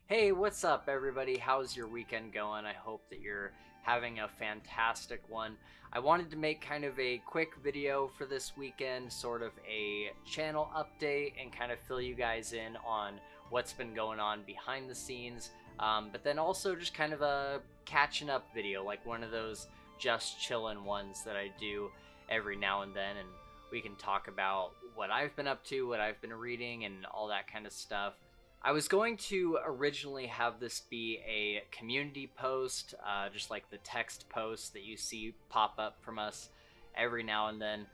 Hey, what's up, everybody? How's your weekend going? I hope that you're having a fantastic one. I wanted to make kind of a quick video for this weekend, sort of a channel update, and kind of fill you guys in on what's been going on behind the scenes. But then also just kind of a catching up video, like one of those just chillin' ones that I do every now and then. And we can talk about what I've been up to, what I've been reading, and all that kind of stuff. I was going to originally have this be a community post, just like the text posts that you see pop up from us every now and then.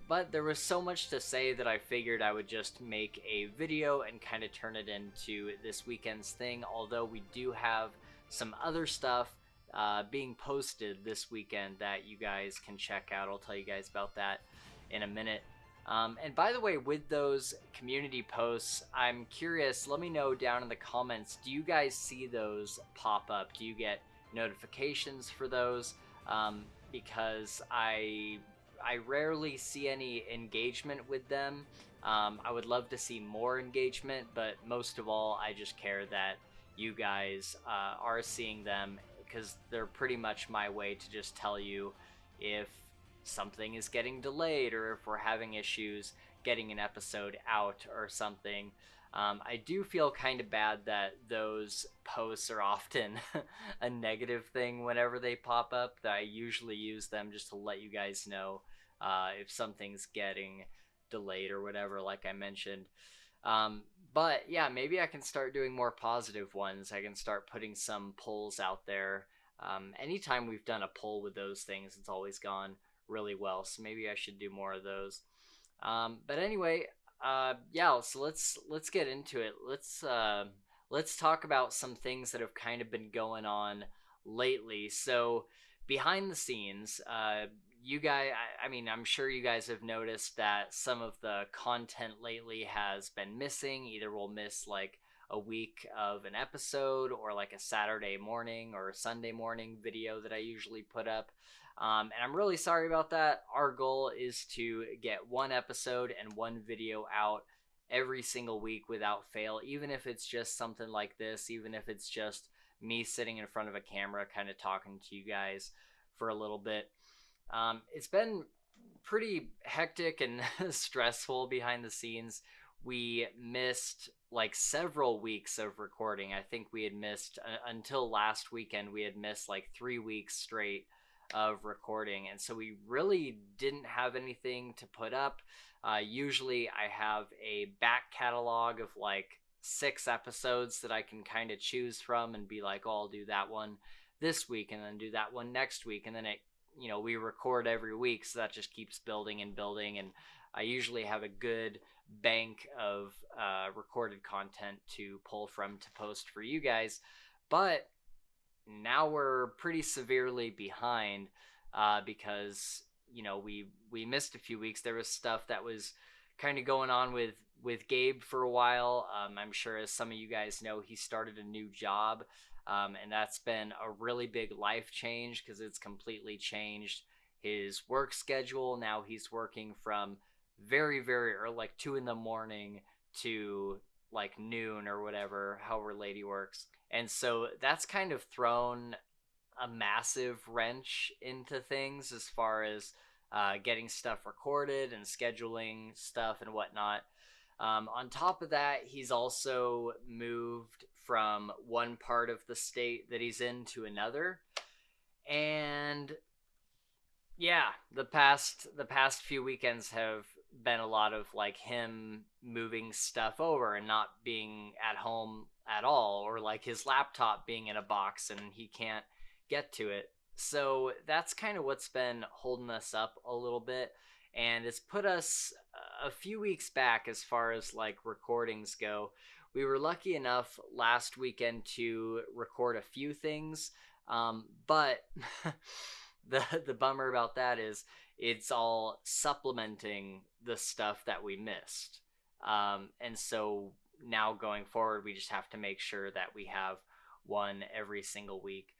But there was so much to say that I figured I would just make a video and kind of turn it into this weekend's thing. Although we do have some other stuff being posted this weekend that you guys can check out. I'll tell you guys about that in a minute. And by the way, with those community posts, I'm curious, let me know down in the comments, do you guys see those pop up? Do you get notifications for those? Because I rarely see any engagement with them. I would love to see more engagement, but most of all, I just care that you guys are seeing them, because they're pretty much my way to just tell you if something is getting delayed or if we're having issues getting an episode out or something. I do feel kind of bad that those posts are often a negative thing whenever they pop up. That I usually use them just to let you guys know if something's getting delayed or whatever, like I mentioned. Um, but yeah, maybe I can start doing more positive ones. I can start putting some polls out there. Anytime we've done a poll with those things, it's always gone really well. So maybe I should do more of those. But anyway, yeah. So let's get into it. Let's talk about some things that have kind of been going on lately. So behind the scenes, you guys, I mean, I'm sure you guys have noticed that some of the content lately has been missing. Either we'll miss like a week of an episode, or like a Saturday morning or a Sunday morning video that I usually put up. And I'm really sorry about that. Our goal is to get one episode and one video out every single week without fail, even if it's just something like this, even if it's just me sitting in front of a camera kind of talking to you guys for a little bit. It's been pretty hectic and stressful behind the scenes. We missed like several weeks of recording. I think we had missed until last weekend, we had missed like 3 weeks straight of recording, and so we really didn't have anything to put up. Usually I have a back catalog of like 6 episodes that I can kind of choose from and be like, oh, I'll do that one this week and then do that one next week, and then we record every week, so that just keeps building and building. And I usually have a good bank of recorded content to pull from to post for you guys. But now we're pretty severely behind, because we missed a few weeks. There was stuff that was kind of going on with Gabe for a while. I'm sure, as some of you guys know, he started a new job, and that's been a really big life change because it's completely changed his work schedule. Now he's working from very very early, like 2 in the morning, to like noon or whatever, however late he works. And so that's kind of thrown a massive wrench into things as far as getting stuff recorded and scheduling stuff and whatnot. On top of that, he's also moved from one part of the state that he's in to another. And yeah, the past few weekends have been a lot of like him moving stuff over and not being at home at all, or like his laptop being in a box and he can't get to it. So that's kind of what's been holding us up a little bit, and it's put us a few weeks back as far as like recordings go. We were lucky enough last weekend to record a few things, but the bummer about that is it's all supplementing the stuff that we missed. And so now going forward, we just have to make sure that we have one every single week.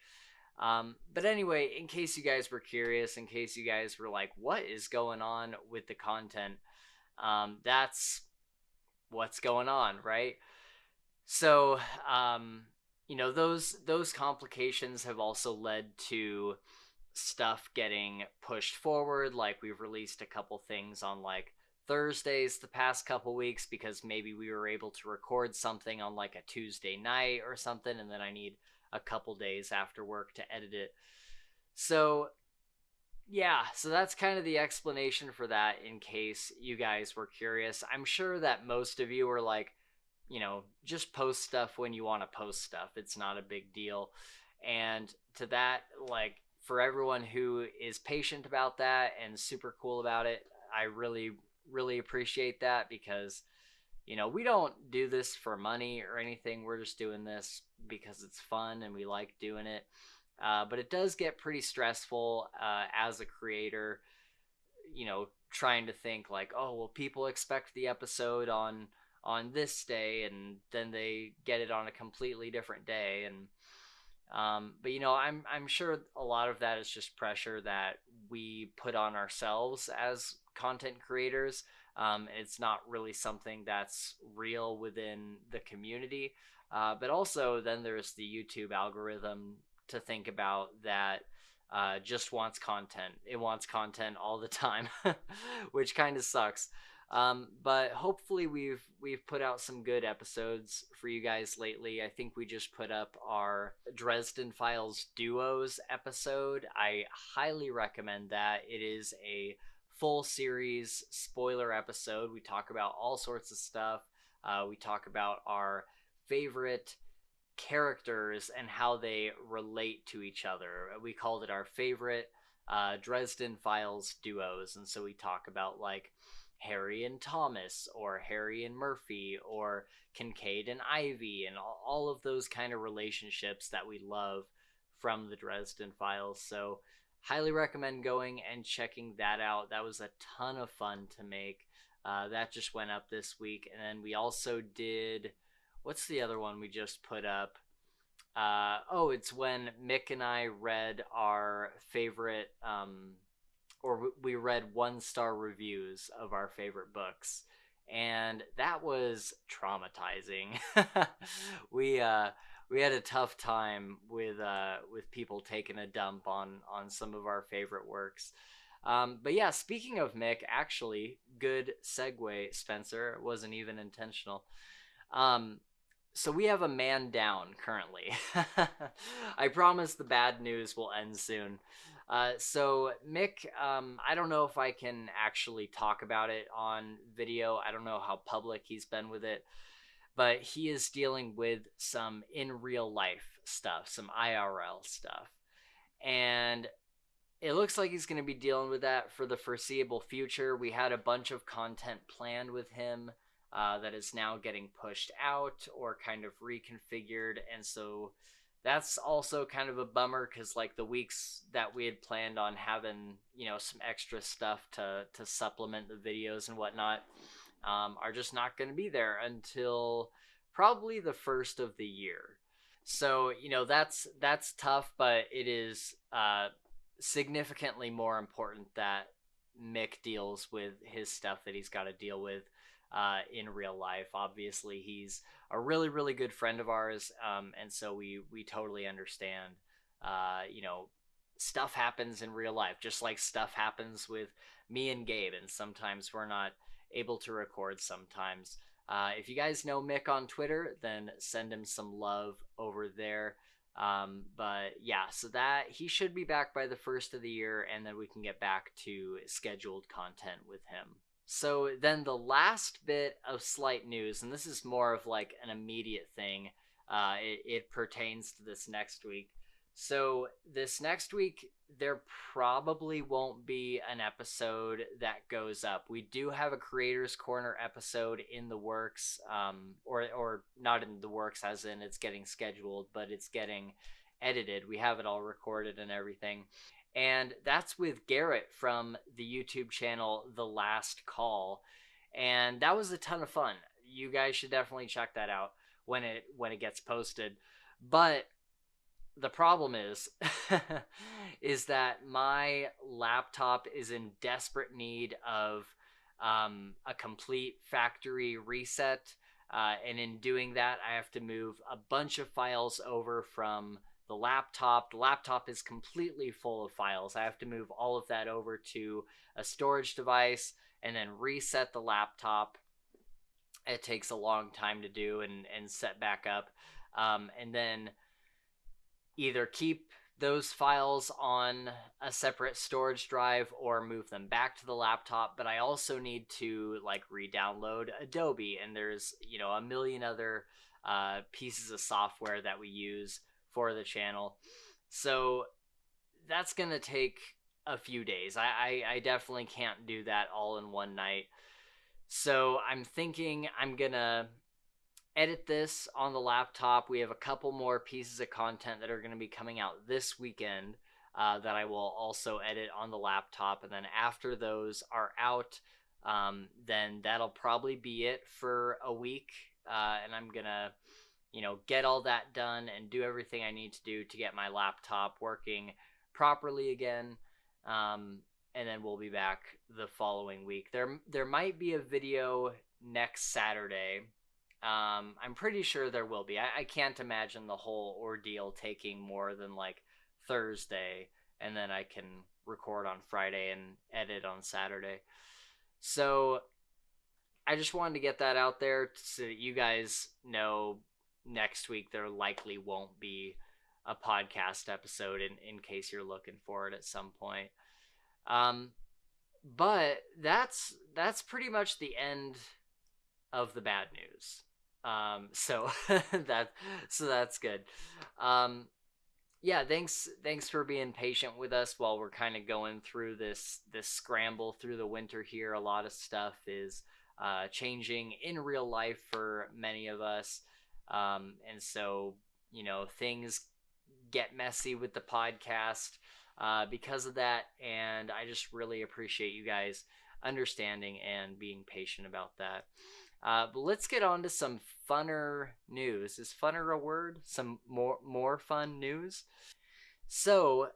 But anyway, in case you guys were curious, in case you guys were like, what is going on with the content? That's what's going on, right? So, those complications have also led to stuff getting pushed forward. Like we've released a couple things on like Thursdays the past couple weeks because maybe we were able to record something on like a Tuesday night or something, and then I need a couple days after work to edit it. So yeah, so that's kind of the explanation for that in case you guys were curious. I'm sure that most of you are like, just post stuff when you want to post stuff. It's not a big deal. And to that, like, for everyone who is patient about that and super cool about it, I really, really appreciate that because, we don't do this for money or anything. We're just doing this because it's fun and we like doing it. But it does get pretty stressful as a creator, trying to think like, oh, well, people expect the episode on this day, and then they get it on a completely different day. And but I'm sure a lot of that is just pressure that we put on ourselves as content creators. It's not really something that's real within the community. But also, then there's the YouTube algorithm to think about that just wants content. It wants content all the time, which kind of sucks. But hopefully we've put out some good episodes for you guys lately. I think we just put up our Dresden Files Duos episode. I highly recommend that. It is a full series spoiler episode. We talk about all sorts of stuff. We talk about our favorite characters and how they relate to each other. We called it our favorite Dresden Files duos. And so we talk about like Harry and Thomas, or Harry and Murphy, or Kincaid and Ivy, and all of those kind of relationships that we love from the Dresden Files. So, highly recommend going and checking that out. That was a ton of fun to make. That just went up this week. And then we also did, what's the other one we just put up? It's when Mick and I read our favorite or we read 1-star reviews of our favorite books, and that was traumatizing. We had a tough time with people taking a dump on some of our favorite works. But yeah, speaking of Mick, actually, good segue, Spencer. It wasn't even intentional. Um, so we have a man down currently. I promise the bad news will end soon. So Mick, I don't know if I can actually talk about it on video. I don't know how public he's been with it, but he is dealing with some in real life stuff, some IRL stuff. And it looks like he's going to be dealing with that for the foreseeable future. We had a bunch of content planned with him that is now getting pushed out or kind of reconfigured. And so that's also kind of a bummer because like the weeks that we had planned on having, some extra stuff to supplement the videos and whatnot are just not going to be there until probably the first of the year. So, that's tough, but it is significantly more important that Mick deals with his stuff that he's got to deal with in real life. Obviously, he's a really, really good friend of ours, and so we totally understand. Stuff happens in real life, just like stuff happens with me and Gabe, and sometimes we're not able to record sometimes. If you guys know Mick on Twitter, then send him some love over there. But yeah, so that he should be back by the first of the year, and then we can get back to scheduled content with him. So then the last bit of slight news, and this is more of like an immediate thing. It pertains to this next week. So this next week, there probably won't be an episode that goes up. We do have a Creators Corner episode in the works, or not in the works as in it's getting scheduled, but it's getting edited. We have it all recorded and everything. And that's with Garrett from the YouTube channel The Last Call. And that was a ton of fun. You guys should definitely check that out when it gets posted. But the problem is is that my laptop is in desperate need of a complete factory reset. And in doing that, I have to move a bunch of files over from the laptop. The laptop is completely full of files. I have to move all of that over to a storage device and then reset the laptop. It takes a long time to do and set back up. And then either keep those files on a separate storage drive or move them back to the laptop. But I also need to like re-download Adobe, and there's a million other pieces of software that we use for the channel. So that's gonna take a few days. I definitely can't do that all in one night. So I'm thinking I'm gonna edit this on the laptop. We have a couple more pieces of content that are going to be coming out this weekend that I will also edit on the laptop. And then after those are out, then that'll probably be it for a week. And I'm going to, get all that done and do everything I need to do to get my laptop working properly again. And then we'll be back the following week. There might be a video next Saturday. I'm pretty sure there will be. I can't imagine the whole ordeal taking more than like Thursday, and then I can record on Friday and edit on Saturday. So I just wanted to get that out there so that you guys know next week there likely won't be a podcast episode in case you're looking for it at some point. But that's pretty much the end of the bad news. So that's good. Yeah, thanks for being patient with us while we're kind of going through this scramble through the winter here. A lot of stuff is changing in real life for many of us. And so, things get messy with the podcast because of that, and I just really appreciate you guys understanding and being patient about that. But let's get on to some funner news. Is funner a word? Some more fun news. So,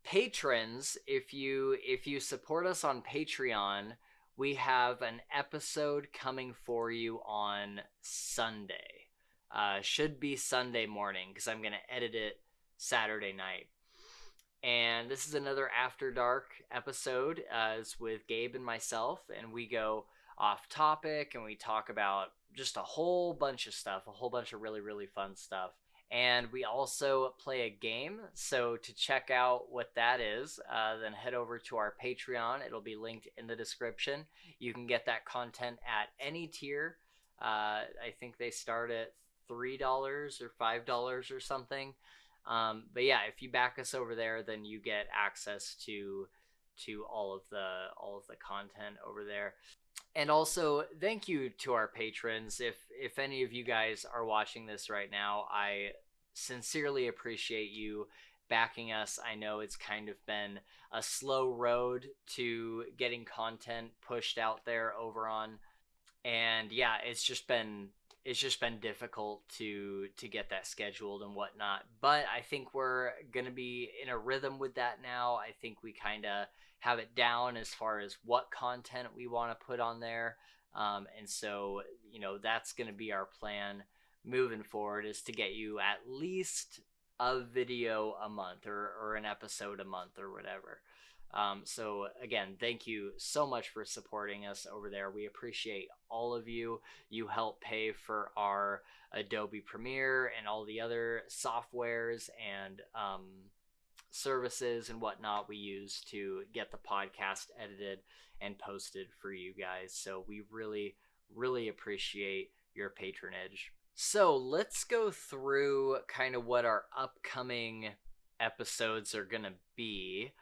patrons, if you support us on Patreon, we have an episode coming for you on Sunday. Should be Sunday morning because I'm gonna edit it Saturday night. And this is another After Dark episode. It's with Gabe and myself, and we go off topic and we talk about just a whole bunch of stuff, a whole bunch of really, really fun stuff. And we also play a game. So to check out what that is, then head over to our Patreon. It'll be linked in the description. You can get that content at any tier. I think they start at $3 or $5 or something. But yeah, if you back us over there, then you get access to all of the content over there. And also, thank you to our patrons. If any of you guys are watching this right now, I sincerely appreciate you backing us. I know it's kind of been a slow road to getting content pushed out there over on, and yeah, it's just been difficult to get that scheduled and whatnot. But I think we're gonna be in a rhythm with that now. I think we kind of have it down as far as what content we want to put on there. And so, that's going to be our plan moving forward, is to get you at least a video a month or an episode a month or whatever. So again, thank you so much for supporting us over there. We appreciate all of you. You help pay for our Adobe Premiere and all the other softwares and services and whatnot we use to get the podcast edited and posted for you guys. So we really, really appreciate your patronage. So let's go through kind of what our upcoming episodes are gonna be.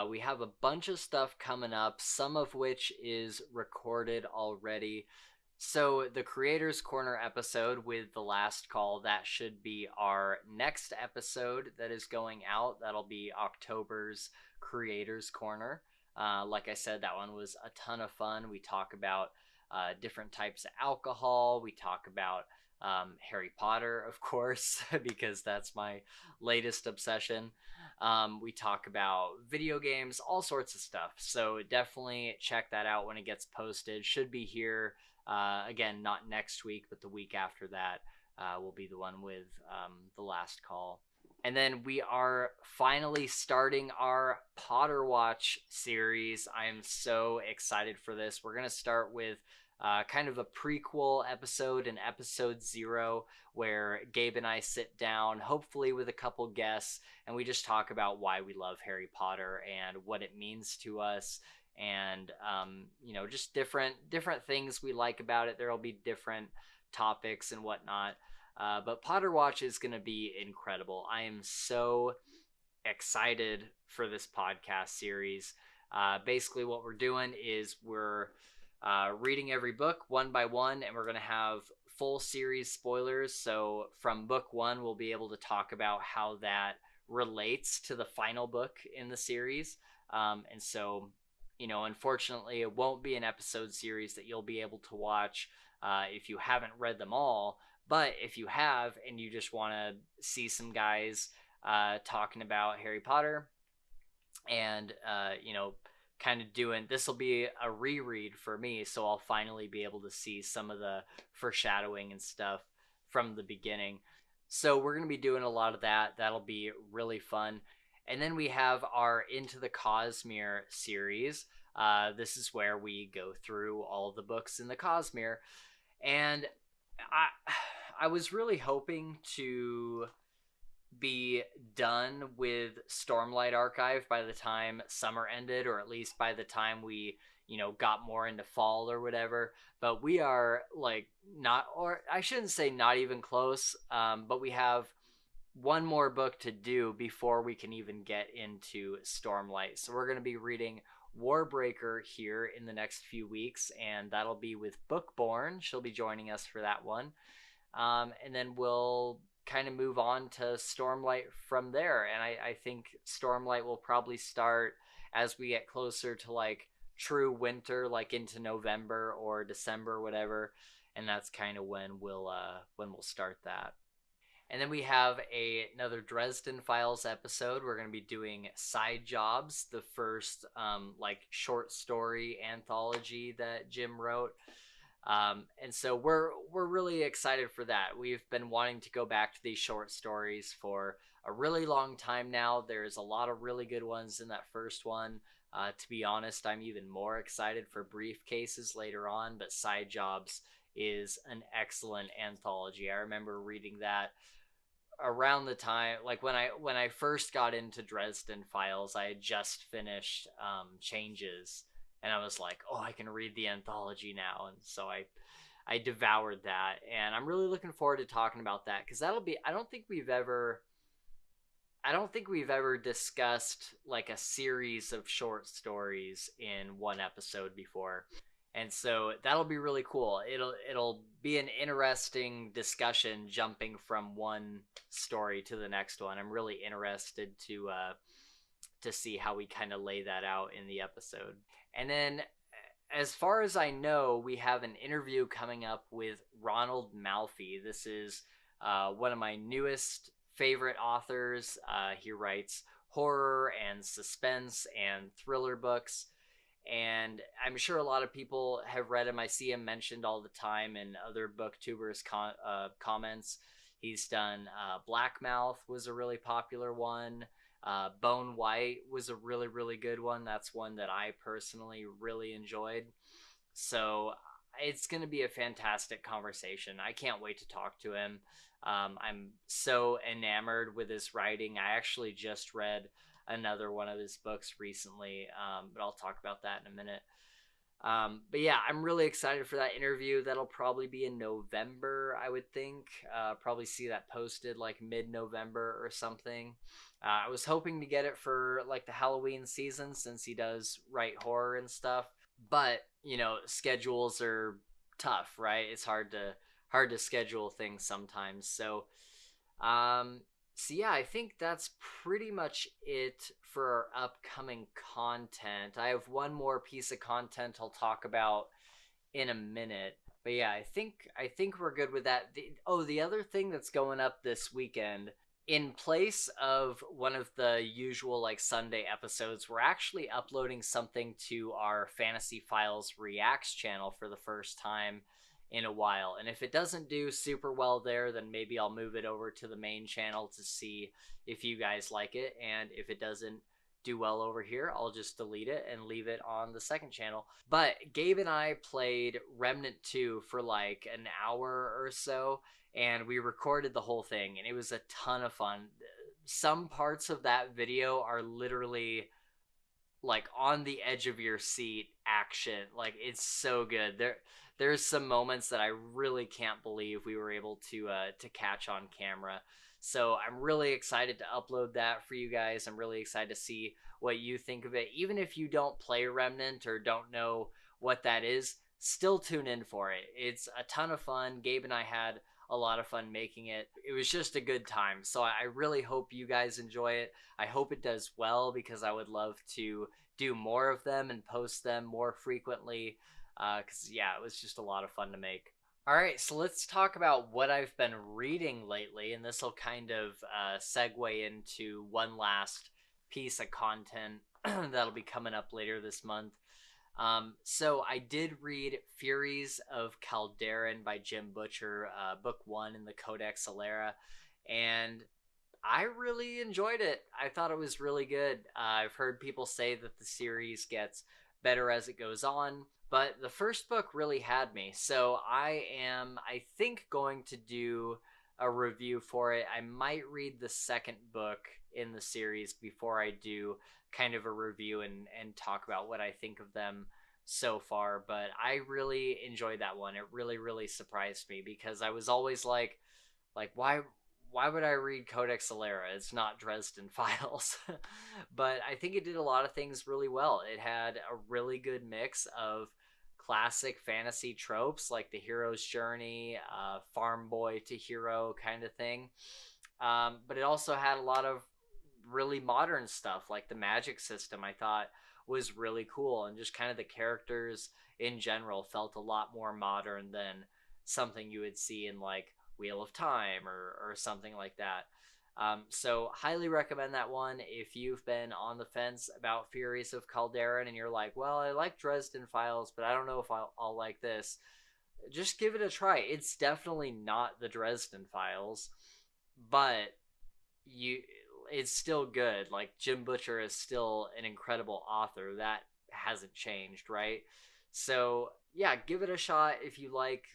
We have a bunch of stuff coming up, some of which is recorded already. So the Creators Corner episode with The Last Call, that should be our next episode that is going out. That'll be October's Creators Corner. Like I said, that one was a ton of fun. We talk about different types of alcohol. We talk about Harry Potter, of course, because that's my latest obsession. We talk about video games, all sorts of stuff. So definitely check that out when it gets posted. Should be here Again, not next week, but the week after that will be the one with The Last Call. And then we are finally starting our Potter Watch series. I am so excited for this. We're going to start with kind of a prequel episode in episode 0, where Gabe and I sit down, hopefully with a couple guests, and we just talk about why we love Harry Potter and what it means to us, and just different things we like about it. There'll be different topics and whatnot. But Potter Watch is going to be incredible. I am so excited for this podcast series. Basically, what we're doing is we're reading every book one by one, and we're going to have full series spoilers. So from book 1, we'll be able to talk about how that relates to the final book in the series. And so, unfortunately, it won't be an episode series that you'll be able to watch if you haven't read them all. But if you have and you just want to see some guys talking about Harry Potter and, kind of doing, this will be a reread for me. So I'll finally be able to see some of the foreshadowing and stuff from the beginning. So we're going to be doing a lot of that. That'll be really fun. And then we have our Into the Cosmere series. This is where we go through all the books in the Cosmere. And I was really hoping to be done with Stormlight Archive by the time summer ended, or at least by the time we, got more into fall or whatever. But we are not, or I shouldn't say not even close, but we have one more book to do before we can even get into Stormlight. So we're going to be reading Warbreaker here in the next few weeks, and that'll be with Bookborn. She'll be joining us for that one. And then we'll kind of move on to Stormlight from there. And I think Stormlight will probably start as we get closer to true winter, into November or December, whatever. And that's kind of when we'll start that. And then we have another Dresden Files episode. We're going to be doing Side Jobs, the first short story anthology that Jim wrote. And so we're really excited for that. We've been wanting to go back to these short stories for a really long time now. There's a lot of really good ones in that first one. To be honest, I'm even more excited for Briefcases later on, but Side Jobs is an excellent anthology. I remember reading that around the time, when I first got into Dresden Files. I had just finished Changes, and I was like, oh, I can read the anthology now. And so I devoured that, and I'm really looking forward to talking about that, because that'll be, I don't think we've ever discussed a series of short stories in one episode before. And so that'll be really cool. It'll be an interesting discussion jumping from one story to the next one. I'm really interested to see how we kind of lay that out in the episode. And then, as far as I know, we have an interview coming up with Ronald Malfi. This is one of my newest favorite authors. He writes horror and suspense and thriller books, and I'm sure a lot of people have read him. I see him mentioned all the time in other booktubers comments. He's done Blackmouth was a really popular one. Bone White was a really, really good one. That's one that I personally really enjoyed. So it's going to be a fantastic conversation. I can't wait to talk to him. I'm so enamored with his writing. I actually just read another one of his books recently, but I'll talk about that in a minute. But yeah, I'm really excited for that interview. That'll probably be in November, I would think. Probably see that posted mid-November or something. I was hoping to get it for the Halloween season, since he does write horror and stuff. But, schedules are tough, right? It's hard to schedule things sometimes. So yeah, I think that's pretty much it for our upcoming content. I have one more piece of content I'll talk about in a minute. But yeah, I think we're good with that. The other thing that's going up this weekend, In place of one of the usual like Sunday episodes, we're actually uploading something to our Fantasy Files Reacts channel for the first time in a while. And if it doesn't do super well there, then maybe I'll move it over to the main channel to see if you guys like it. And if it doesn't do well over here, I'll just delete it and leave it on the second channel. But Gabe and I played Remnant 2 for like an hour or so, and we recorded the whole thing, and it was a ton of fun. Some parts of that video are literally like on the edge of your seat action. Like, it's so good. There's some moments that I really can't believe we were able to catch on camera. So I'm really excited to upload that for you guys. I'm really excited to see what you think of it. Even if you don't play Remnant or don't know what that is, still tune in for it. It's a ton of fun. Gabe and I had a lot of fun making it. It was just a good time. So I really hope you guys enjoy it. I hope it does well, because I would love to do more of them and post them more frequently. Because, yeah, it was just a lot of fun to make. All right, so let's talk about what I've been reading lately, and this will kind of segue into one last piece of content that'll be coming up later this month. So I did read Furies of Calderon by Jim Butcher, book one in the Codex Alera, and I really enjoyed it. I thought it was really good. I've heard people say that the series gets better as it goes on, but the first book really had me. So I think, going to do a review for it. I might read the second book in the series before I do kind of a review and talk about what I think of them so far. But I really enjoyed that one. It really, really surprised me, because I was always like why would I read Codex Alera? It's not Dresden Files. But I think it did a lot of things really well. It had a really good mix of classic fantasy tropes, like the hero's journey, farm boy to hero kind of thing. But it also had a lot of really modern stuff, like the magic system. I thought was really cool, and just kind of the characters in general felt a lot more modern than something you would see in like Wheel of Time or something like that. So highly recommend that one if you've been on the fence about Furies of Calderon and you're like, well, I like Dresden Files, but I don't know if I'll like this. Just give it a try. It's definitely not the Dresden Files, but you it's still good. Like, Jim Butcher is still an incredible author. That hasn't changed, right? So yeah, give it a shot if you like,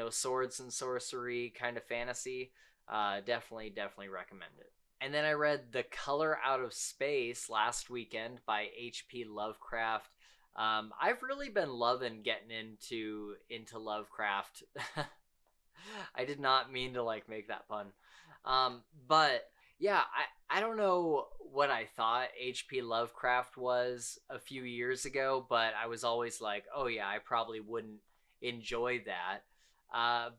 swords and sorcery kind of fantasy. Definitely recommend it. And then I read The Color Out of Space last weekend by H.P. Lovecraft. I've really been loving getting into Lovecraft. I did not mean to like make that pun. But yeah, I don't know what I thought H.P. Lovecraft was a few years ago, but I was always like, oh yeah, I probably wouldn't enjoy that.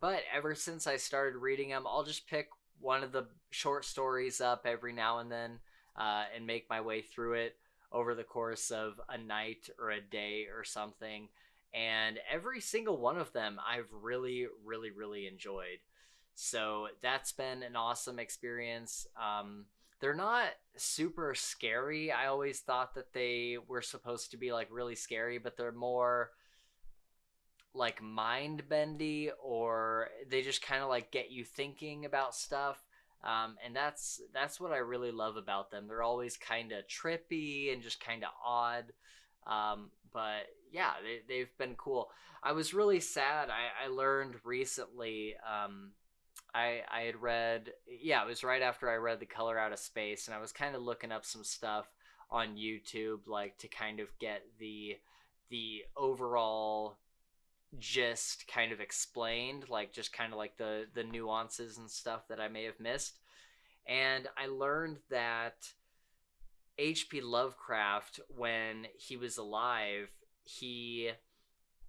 But ever since I started reading them, I'll just pick one of the short stories up every now and then, and make my way through it over the course of a night or a day or something. And every single one of them I've really enjoyed. So that's been an awesome experience. They're not super scary. I always thought that they were supposed to be like really scary, but they're more like mind bendy, or they just kind of like get you thinking about stuff. And that's what I really love about them. They're always kind of trippy and just kind of odd. But yeah, they've been cool. I was really sad. I learned recently. I had read, yeah, it was right after I read The Color Out of Space, and I was kind of looking up some stuff on YouTube, like to kind of get the overall gist kind of explained, like just kind of like the nuances and stuff that I may have missed. And I learned that H.P. Lovecraft, when he was alive, he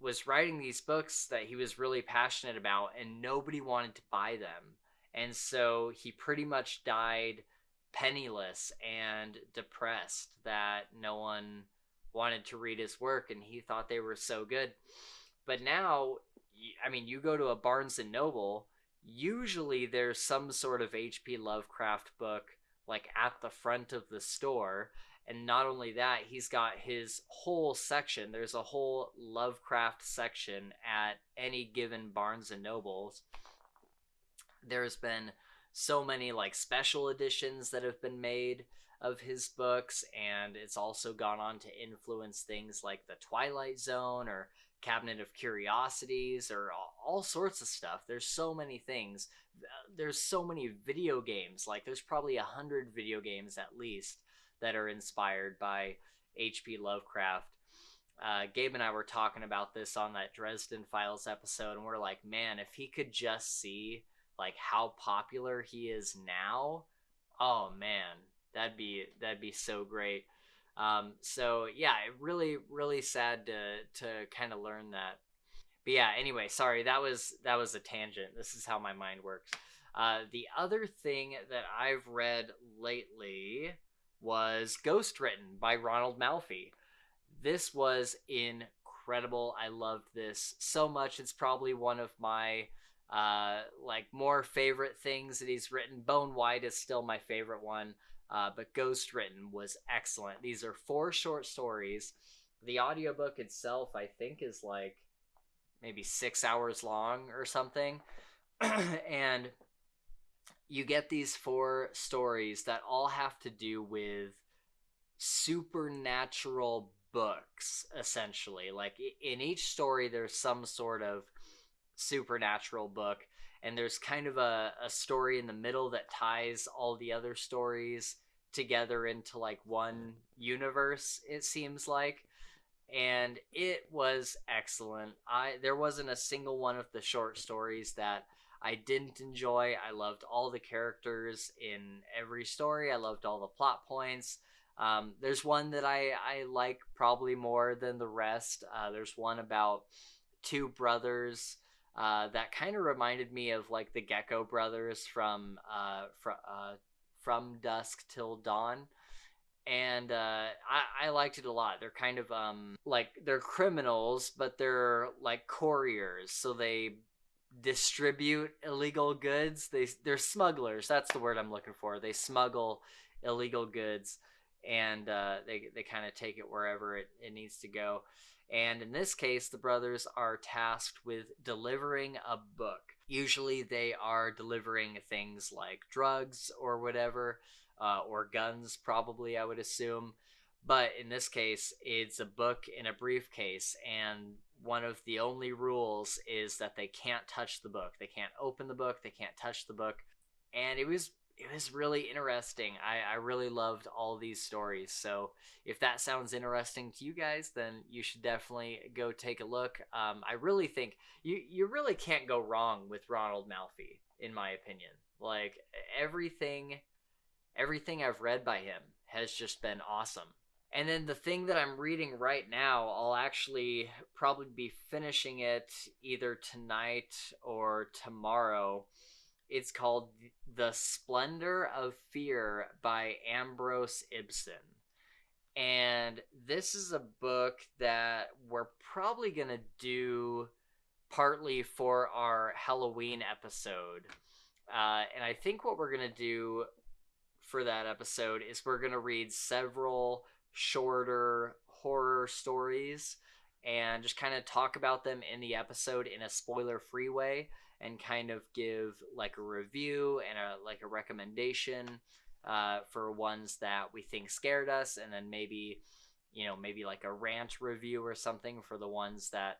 was writing these books that he was really passionate about, and nobody wanted to buy them. And so he pretty much died penniless and depressed that no one wanted to read his work, and he thought they were so good. But now, I mean, you go to a Barnes and Noble, usually there's some sort of H.P. Lovecraft book like at the front of the store. And not only that, he's got his whole section. There's a whole Lovecraft section at any given Barnes and Nobles. There's been so many like special editions that have been made of his books, and it's also gone on to influence things like the Twilight Zone or Cabinet of Curiosities or all sorts of stuff. There's so many things. There's so many video games. Like there's probably 100 video games at least that are inspired by H.P. Lovecraft. Gabe and I were talking about this on that Dresden Files episode, and we're like, man, if he could just see like how popular he is now, oh man, that'd be so great. So yeah, really sad to kind of learn that. But yeah, anyway, sorry, that was a tangent. This is how my mind works. The other thing that I've read lately was Ghost Written by Ronald Malfi. This was incredible. I loved this so much. It's probably one of my like more favorite things that he's written. Bone White is still my favorite one, but Ghost Written was excellent. These are 4 short stories. The audiobook itself, I think, is like maybe 6 hours long or something. And you get these 4 stories that all have to do with supernatural books, essentially. Like in each story, there's some sort of supernatural book, and there's kind of a story in the middle that ties all the other stories together into like one universe, it seems like. And it was excellent. There wasn't a single one of the short stories that I didn't enjoy. I loved all the characters in every story. I loved all the plot points. There's one that I like probably more than the rest. There's one about 2 brothers that kind of reminded me of like the Gecko brothers from Dusk Till Dawn. And I liked it a lot. They're kind of like they're criminals, but they're like couriers, so they distribute illegal goods. They're smugglers. That's the word I'm looking for. They smuggle illegal goods, and they kind of take it wherever it needs to go. And in this case, the brothers are tasked with delivering a book. Usually, they are delivering things like drugs or whatever, or guns, probably, I would assume. But in this case, it's a book in a briefcase, and one of the only rules is that they can't touch the book. They can't open the book. They can't touch the book. And it was really interesting. I really loved all these stories. So if that sounds interesting to you guys, then you should definitely go take a look. I really think you really can't go wrong with Ronald Malfi, in my opinion. Like everything I've read by him has just been awesome. And then the thing that I'm reading right now, I'll actually probably be finishing it either tonight or tomorrow. It's called The Splendor of Fear by Ambrose Ibsen. And this is a book that we're probably going to do partly for our Halloween episode. And I think what we're going to do for that episode is we're going to read several shorter horror stories and just kind of talk about them in the episode in a spoiler-free way, and kind of give like a review and a recommendation for ones that we think scared us, and then maybe like a rant review or something for the ones that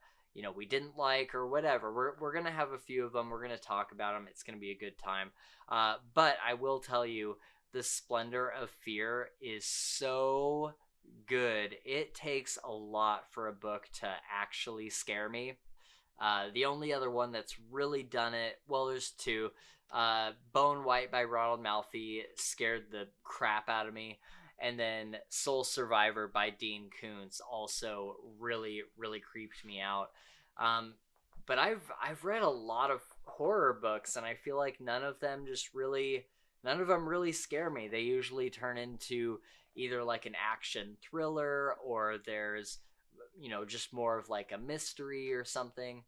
we didn't like or whatever. We're gonna have a few of them. We're gonna talk about them. It's gonna be a good time. But I will tell you, The Splendor of Fear is so good. It takes a lot for a book to actually scare me. The only other one that's really done it, well, there's 2. Bone White by Ronald Malfi scared the crap out of me. And then Soul Survivor by Dean Koontz also really, really creeped me out. But I've read a lot of horror books, and I feel like none of them really scare me. They usually turn into either like an action thriller, or there's just more of like a mystery or something.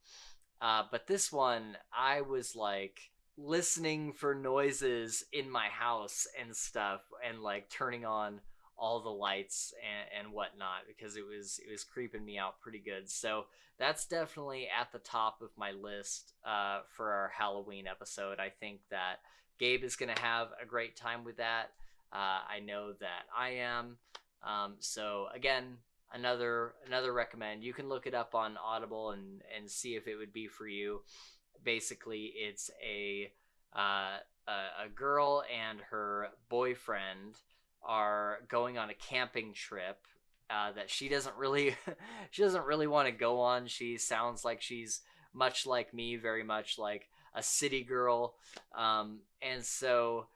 But this one, I was like listening for noises in my house and stuff, and like turning on all the lights and whatnot, because it was creeping me out pretty good. So that's definitely at the top of my list for our Halloween episode. I think that Gabe is gonna have a great time with that. I know that I am. So again, another recommend. You can look it up on Audible and see if it would be for you. Basically, it's a girl and her boyfriend are going on a camping trip that she doesn't really she doesn't really want to go on. She sounds like she's much like me, very much like a city girl, and so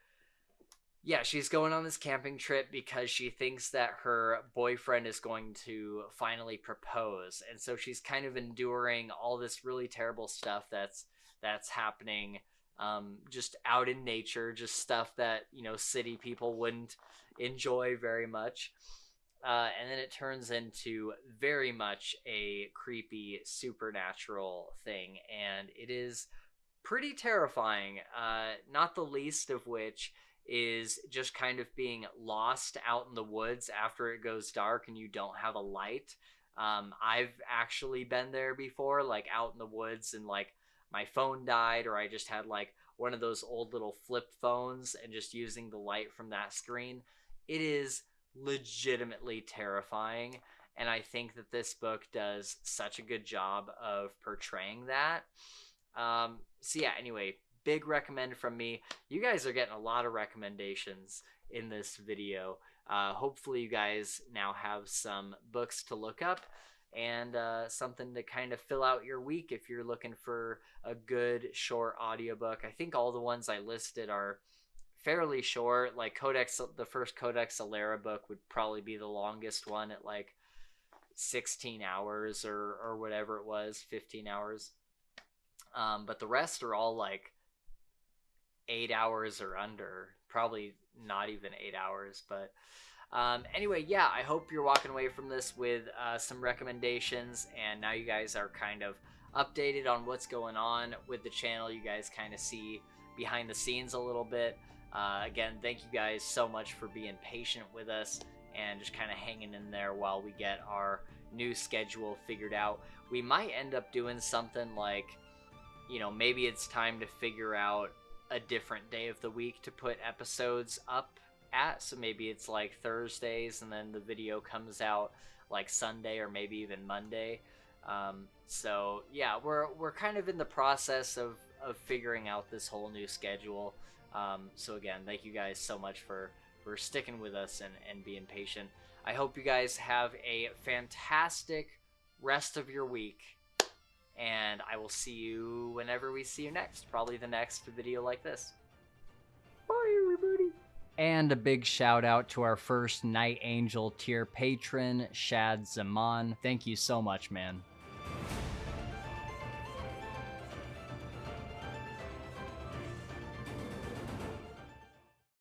yeah, she's going on this camping trip because she thinks that her boyfriend is going to finally propose. And so she's kind of enduring all this really terrible stuff that's happening, just out in nature, just stuff that, city people wouldn't enjoy very much. And then it turns into very much a creepy supernatural thing, and it is pretty terrifying. Not the least of which is just kind of being lost out in the woods after it goes dark and you don't have a light. I've actually been there before, like out in the woods, and like my phone died, or I just had like one of those old little flip phones and just using the light from that screen. It is legitimately terrifying. And I think that this book does such a good job of portraying that. So yeah, anyway, big recommend from me. You guys are getting a lot of recommendations in this video. Hopefully you guys now have some books to look up and something to kind of fill out your week if you're looking for a good short audiobook. I think all the ones I listed are fairly short. Like the first Codex Alera book would probably be the longest one at like 16 hours or whatever it was, 15 hours. But the rest are all like 8 hours or under, probably not even 8 hours. But anyway, yeah, I hope you're walking away from this with some recommendations, and now you guys are kind of updated on what's going on with the channel. You guys kind of see behind the scenes a little bit. Again, thank you guys so much for being patient with us and just kind of hanging in there while we get our new schedule figured out. We might end up doing something like, maybe it's time to figure out a different day of the week to put episodes up at. So maybe it's like Thursdays and then the video comes out like Sunday or maybe even Monday. So yeah, we're kind of in the process of figuring out this whole new schedule. So again, thank you guys so much for sticking with us and being patient. I hope you guys have a fantastic rest of your week, and I will see you whenever we see you next. Probably the next video like this. Bye, everybody. And a big shout out to our first Night Angel tier patron, Shad Zaman. Thank you so much, man.